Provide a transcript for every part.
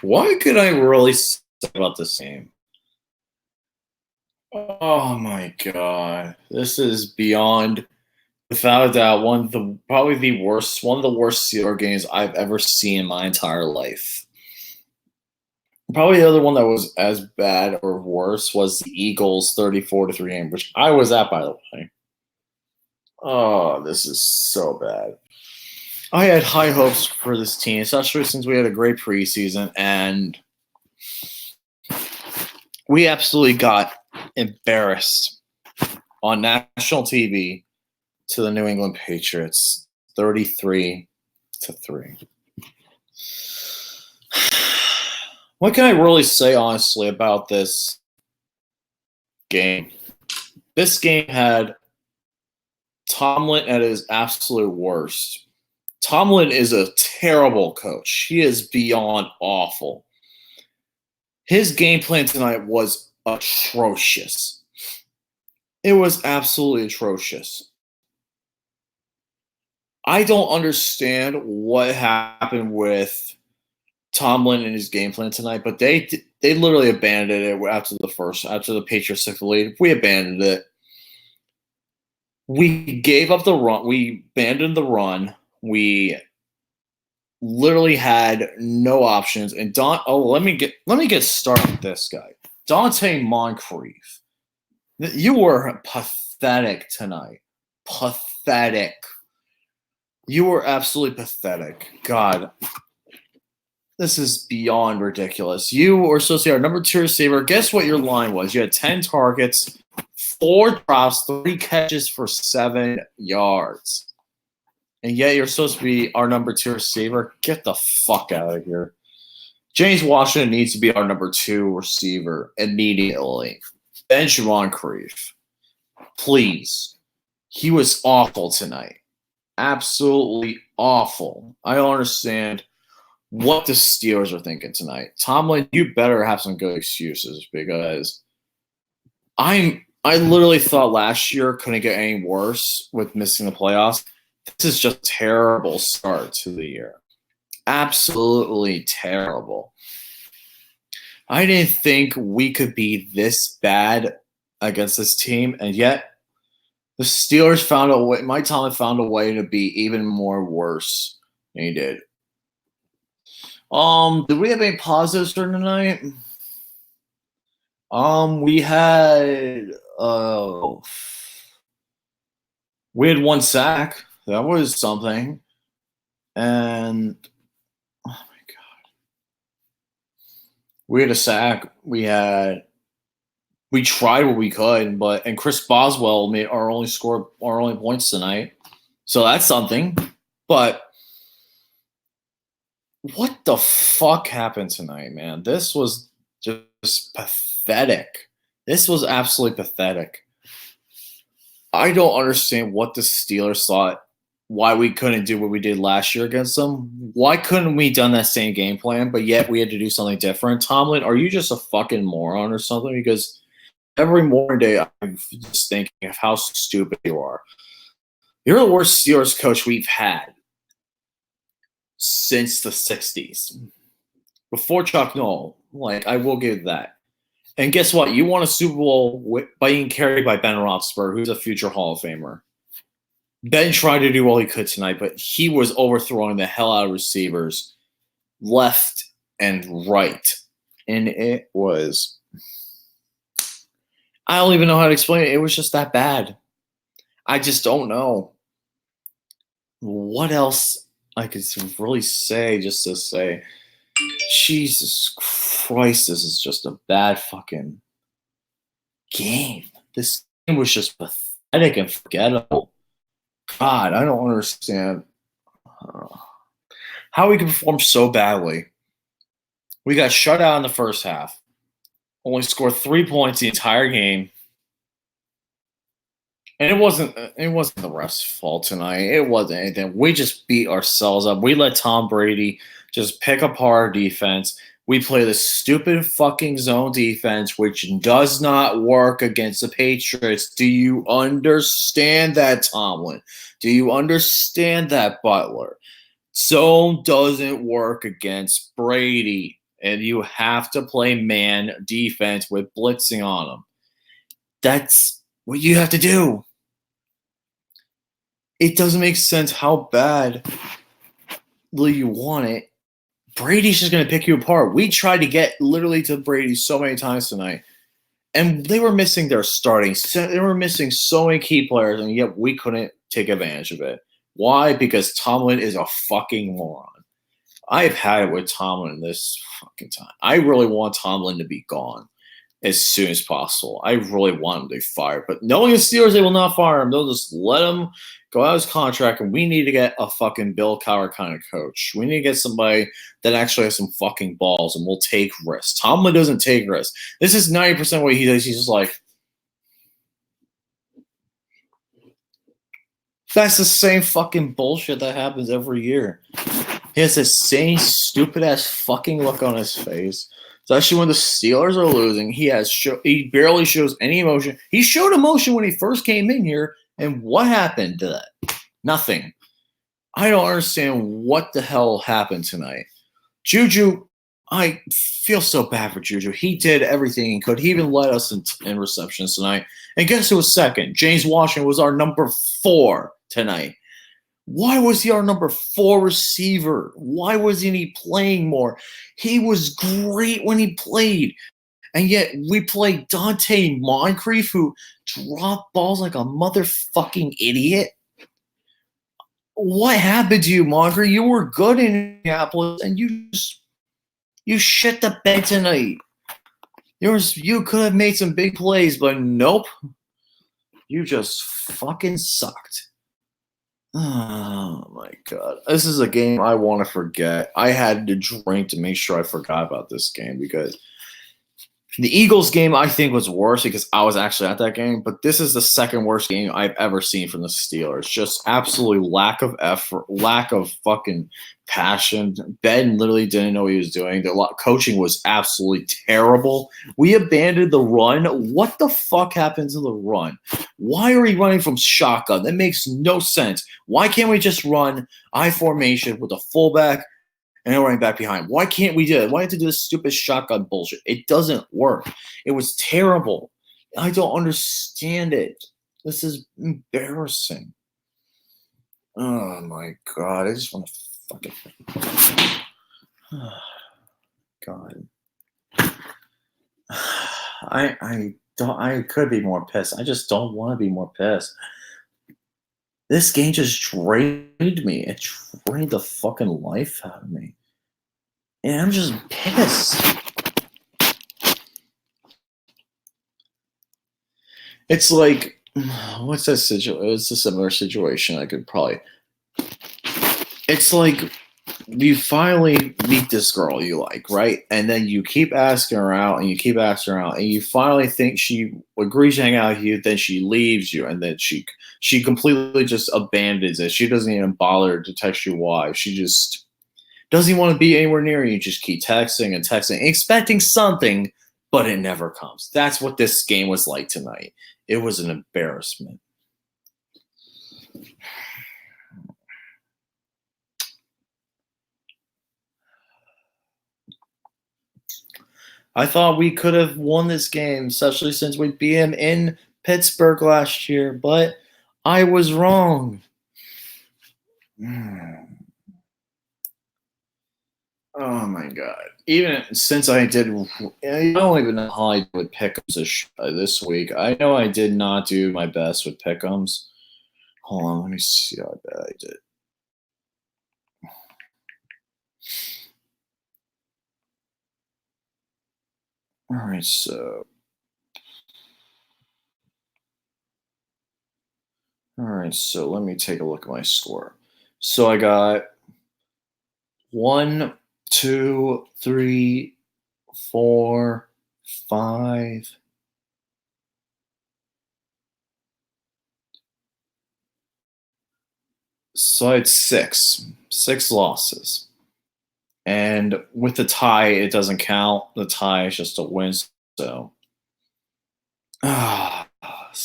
What could I really say about this game? Oh my god, this is beyond, without a doubt, one of the worst Steeler games I've ever seen in my entire life. Probably the other one that was as bad or worse was the Eagles 34-3 game, which I was at, by the way. Oh, this is so bad. I had high hopes for this team, especially since we had a great preseason, and we absolutely got embarrassed on national TV to the New England Patriots, 33-3. What can I really say, honestly, about this game? This game had Tomlin at his absolute worst. Tomlin is a terrible coach. He is beyond awful. His game plan tonight was atrocious. It was absolutely atrocious. I don't understand what happened with Tomlin and his game plan tonight, but they literally abandoned it after the Patriots took the lead. We abandoned it. We gave up the run. We abandoned the run. We literally had no options. And let me get started with this guy, Donte Moncrief. You were pathetic tonight. Pathetic. You were absolutely pathetic. God, this is beyond ridiculous. You were supposed to be our number 2 receiver. Guess what your line was? You had 10 targets, 4 drops, 3 catches for 7 yards. And yet you're supposed to be our number 2 receiver? Get the fuck out of here. James Washington needs to be our number 2 receiver immediately. Bench Moncrief. Please. He was awful tonight. Absolutely awful. I don't understand what the Steelers are thinking tonight. Tomlin, you better have some good excuses, because I literally thought last year couldn't get any worse with missing the playoffs. This is just a terrible start to the year. Absolutely terrible. I didn't think we could be this bad against this team, and yet the Steelers found a way. Mike Tomlin found a way to be even more worse than he did. Did we have any positives during the night? We had one sack. That was something. And oh my god, we had a sack. We tried what we could, and Chris Boswell made our only points tonight. So that's something. But what the fuck happened tonight, man? This was just pathetic. This was absolutely pathetic. I don't understand what the Steelers thought, why we couldn't do what we did last year against them. Why couldn't we done that same game plan, but yet we had to do something different? Tomlin, are you just a fucking moron or something? Because every morning day, I'm just thinking of how stupid you are. You're the worst Steelers coach we've had since the 60s. Before Chuck Noll. I will give that. And guess what? You won a Super Bowl by being carried by Ben Roethlisberger, who's a future Hall of Famer. Ben tried to do all he could tonight, but he was overthrowing the hell out of receivers left and right. And it was... I don't even know how to explain it. It was just that bad. I just don't know what else I could really say just to say, Jesus Christ, this is just a bad fucking game. This game was just pathetic and forgettable. God, I don't understand how we could perform so badly. We got shut out in the first half. Only scored 3 points the entire game. And it wasn't the ref's fault tonight. It wasn't anything. We just beat ourselves up. We let Tom Brady just pick apart our defense. We play this stupid fucking zone defense, which does not work against the Patriots. Do you understand that, Tomlin? Do you understand that, Butler? Zone doesn't work against Brady. and you have to play man defense with blitzing on them. That's what you have to do. It doesn't make sense how bad you want it. Brady's just going to pick you apart. We tried to get literally to Brady so many times tonight, and they were missing their starting. They were missing so many key players, and yet we couldn't take advantage of it. Why? Because Tomlin is a fucking moron. I've had it with Tomlin this fucking time. I really want Tomlin to be gone as soon as possible. I really want him to be fired. But knowing the Steelers, they will not fire him. They'll just let him go out of his contract, and we need to get a fucking Bill Cowher kind of coach. We need to get somebody that actually has some fucking balls and will take risks. Tomlin doesn't take risks. This is 90% what he does. He's just like, that's the same fucking bullshit that happens every year. He has the same stupid-ass fucking look on his face. Especially when the Steelers are losing, he barely shows any emotion. He showed emotion when he first came in here, and what happened to that? Nothing. I don't understand what the hell happened tonight. Juju, I feel so bad for Juju. He did everything he could. He even led us in receptions tonight. And guess who was second? James Washington was our number 4 tonight. Why was he our number 4 receiver? Why wasn't he playing more? He was great when he played. And yet we played Dante Moncrief, who dropped balls like a motherfucking idiot. What happened to you, Moncrief? You were good in Minneapolis, and you shit the bed tonight. You could have made some big plays, but nope. You just fucking sucked. Oh, my God. This is a game I want to forget. I had to drink to make sure I forgot about this game because the Eagles game, I think, was worse because I was actually at that game. But this is the second worst game I've ever seen from the Steelers. Just absolute lack of effort, lack of fucking passion. Ben literally didn't know what he was doing. The coaching was absolutely terrible. We abandoned the run. What the fuck happened to the run? Why are we running from shotgun? That makes no sense. Why can't we just run I formation with a fullback and a running back behind? Why can't we do it? Why have to do this stupid shotgun bullshit? It doesn't work. It was terrible. I don't understand it. This is embarrassing. Oh my God. I just want to fucking God. I could be more pissed. I just don't want to be more pissed. This game just drained me. It drained the fucking life out of me. And I'm just pissed. It's like, what's that situation? It's a similar situation. I could probably. It's like you finally meet this girl you like, right? And then you keep asking her out and you keep asking her out and you finally think she agrees to hang out with you, then she leaves you and then she completely just abandons it. She doesn't even bother to text you why. She just doesn't even want to be anywhere near you. You just keep texting and texting, expecting something, but it never comes. That's what this game was like tonight. It was an embarrassment. I thought we could have won this game, especially since we beat him in Pittsburgh last year, but I was wrong. Oh my God. Even since I don't even know how I did with pick'ems this week. I know I did not do my best with pick'ems. Hold on, let me see how bad I did. All right, so let me take a look at my score. So I got 1, 2, 3, 4, 5. So I had 6 losses. And with the tie, it doesn't count. The tie is just a win. So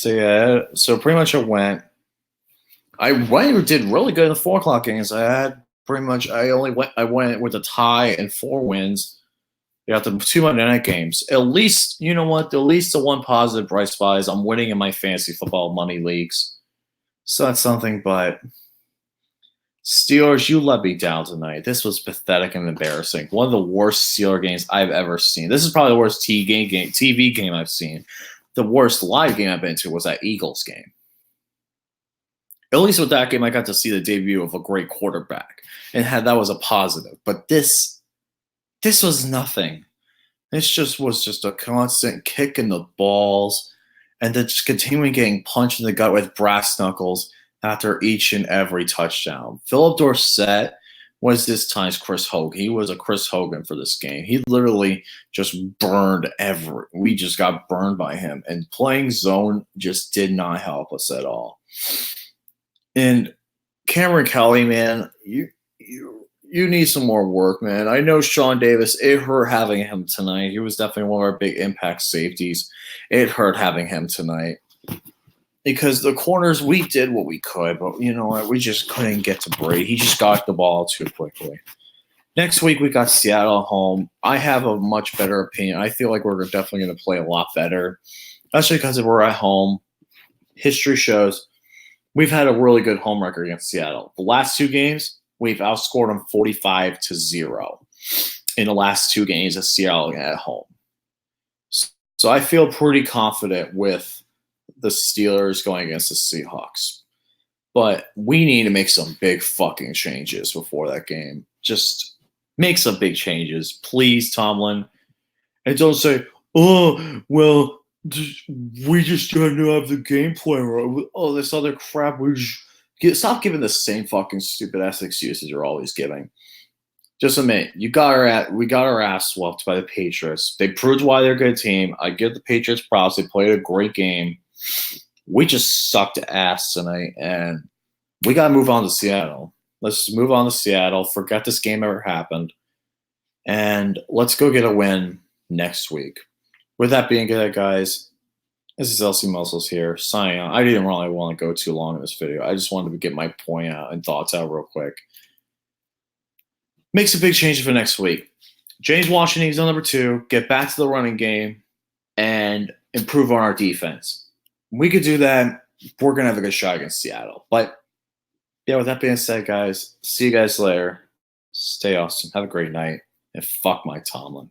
yeah. So pretty much it went. I did really good in the 4 o'clock games. I went with a tie and 4 wins. You got the 2 Monday night games. At least, you know what? At least the one positive bright spot is I'm winning in my fantasy football money leagues. So that's something, but Steelers, you let me down tonight. This was pathetic and embarrassing. One of the worst Steeler games I've ever seen. This is probably the worst TV game I've seen. The worst live game I've been to was that Eagles game. At least with that game, I got to see the debut of a great quarterback, and that was a positive. But this was nothing. This was just a constant kick in the balls, and then just continuing getting punched in the gut with brass knuckles after each and every touchdown. Philip Dorsett was this time's Chris Hogan. He was a Chris Hogan for this game. He literally just burned we just got burned by him. And playing zone just did not help us at all. And Cameron Kelly, man, you need some more work, man. I know Sean Davis, it hurt having him tonight. He was definitely one of our big impact safeties. It hurt having him tonight. Because the corners, we did what we could, but you know what? We just couldn't get to Brady. He just got the ball too quickly. Next week, we got Seattle at home. I have a much better opinion. I feel like we're definitely going to play a lot better, especially because we're at home. History shows we've had a really good home record against Seattle. The last 2 games, we've outscored them 45-0 in the last 2 games of Seattle at home. So I feel pretty confident with the Steelers going against the Seahawks. But we need to make some big fucking changes before that game. Just make some big changes, please, Tomlin. And don't say, oh, well, we just don't have the game plan right. Oh, this other crap. Stop giving the same fucking stupid-ass excuses you're always giving. Just admit, we got our ass whooped by the Patriots. They proved why they're a good team. I give the Patriots props. They played a great game. We just sucked ass tonight, and we got to move on to Seattle. Let's move on to Seattle. Forget this game ever happened, and let's go get a win next week. With that being said, guys, this is LC Muscles here, signing out. I didn't really want to go too long in this video. I just wanted to get my point out and thoughts out real quick. Make some big changes for next week. James Washington is on number 2. Get back to the running game and improve on our defense. We could do that. We're going to have a good shot against Seattle. But, yeah, with that being said, guys, see you guys later. Stay awesome. Have a great night. And fuck Mike Tomlin.